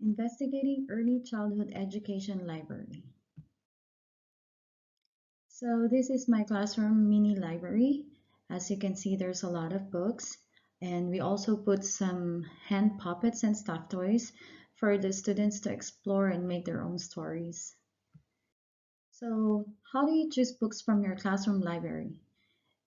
Investigating Early Childhood Education Library. So this is my classroom mini library. As you can see, there's a lot of books, and we also put some hand puppets and stuffed toys for the students to explore and make their own stories. So how do you choose books from your classroom library?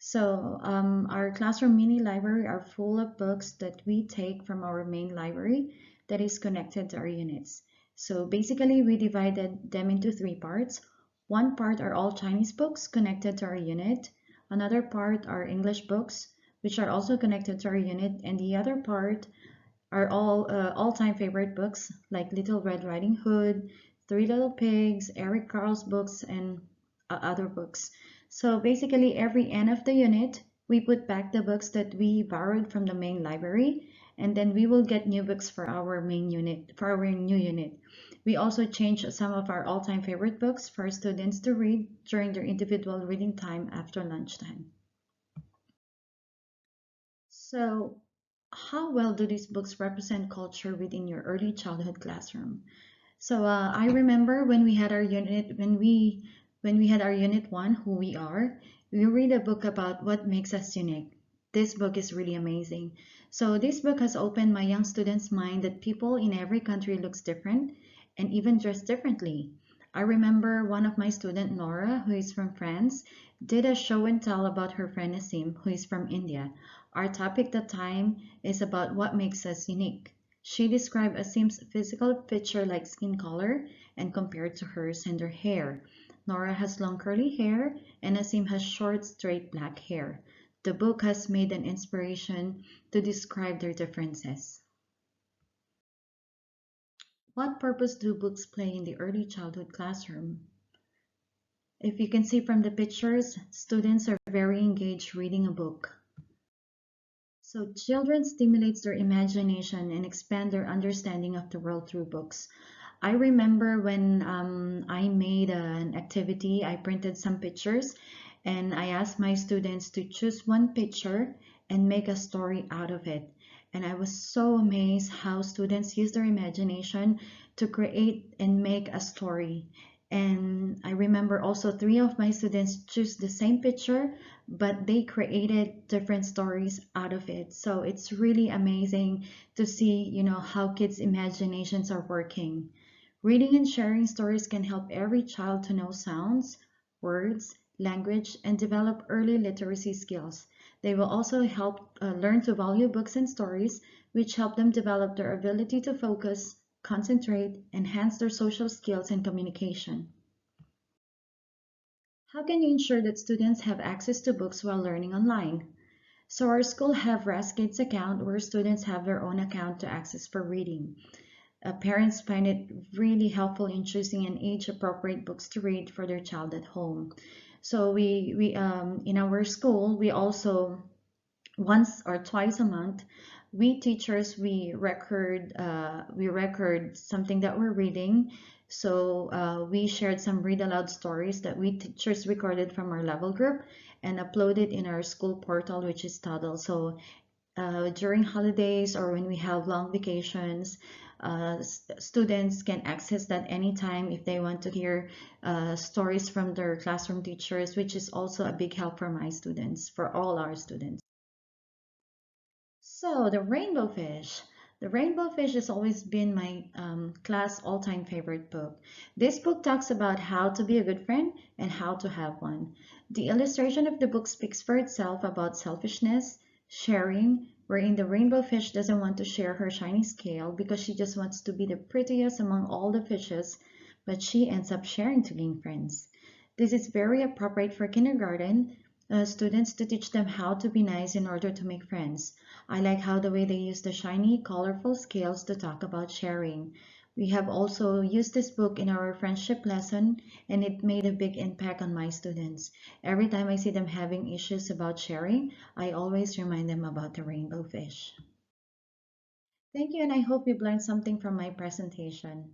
So our classroom mini library are full of books that we take from our main library that is connected to our units. So basically we divided them into three parts. One part are all Chinese books connected to our unit. Another part are English books, which are also connected to our unit. And the other part are all-time favorite books like Little Red Riding Hood, Three Little Pigs, Eric Carle's books, and other books. So basically, every end of the unit, we put back the books that we borrowed from the main library, and then we will get new books for our main unit, for our new unit. We also change some of our all-time favorite books for students to read during their individual reading time after lunchtime. So, how well do these books represent culture within your early childhood classroom? So I remember when we had our unit when we had our unit one, who we are, we read a book about what makes us unique. This book is really amazing. So this book has opened my young students' mind that people in every country looks different and even dress differently. I remember one of my student, Nora, who is from France, did a show and tell about her friend Nassim, who is from India. Our topic that time is about what makes us unique. She described Asim's physical feature like skin color and compared to hers and her hair. Nora has long curly hair and Asim has short straight black hair. The book has made an inspiration to describe their differences. What purpose do books play in the early childhood classroom? If you can see from the pictures, students are very engaged reading a book. So children stimulates their imagination and expand their understanding of the world through books. I remember when I made an activity, I printed some pictures and I asked my students to choose one picture and make a story out of it. And I was so amazed how students use their imagination to create and make a story. And I remember also three of my students choose the same picture, but they created different stories out of it. So it's really amazing to see, how kids' imaginations are working. Reading and sharing stories can help every child to know sounds, words, language, and develop early literacy skills. They will also help learn to value books and stories, which help them develop their ability to focus, concentrate, enhance their social skills and communication. How can you ensure that students have access to books while learning online? So our school have Raskid's account where students have their own account to access for reading. Parents find it really helpful in choosing an age-appropriate books to read for their child at home. So we in our school we also once or twice a month we teachers we record something that we're reading. So we shared some read aloud stories that we teachers recorded from our level group and uploaded in our school portal, which is Toddle. So during holidays or when we have long vacations, students can access that anytime if they want to hear stories from their classroom teachers, which is also a big help for my students, for all our students. So the Rainbow Fish. The Rainbow Fish has always been my class all-time favorite book. This book talks about how to be a good friend and how to have one. The illustration of the book speaks for itself about selfishness, sharing, wherein the rainbow fish doesn't want to share her shiny scale because she just wants to be the prettiest among all the fishes, but she ends up sharing to gain friends. This is very appropriate for kindergarten students to teach them how to be nice in order to make friends. I like how the way they use the shiny, colorful scales to talk about sharing. We have also used this book in our friendship lesson and it made a big impact on my students. Every time I see them having issues about sharing, I always remind them about the rainbow fish. Thank you and I hope you've learned something from my presentation.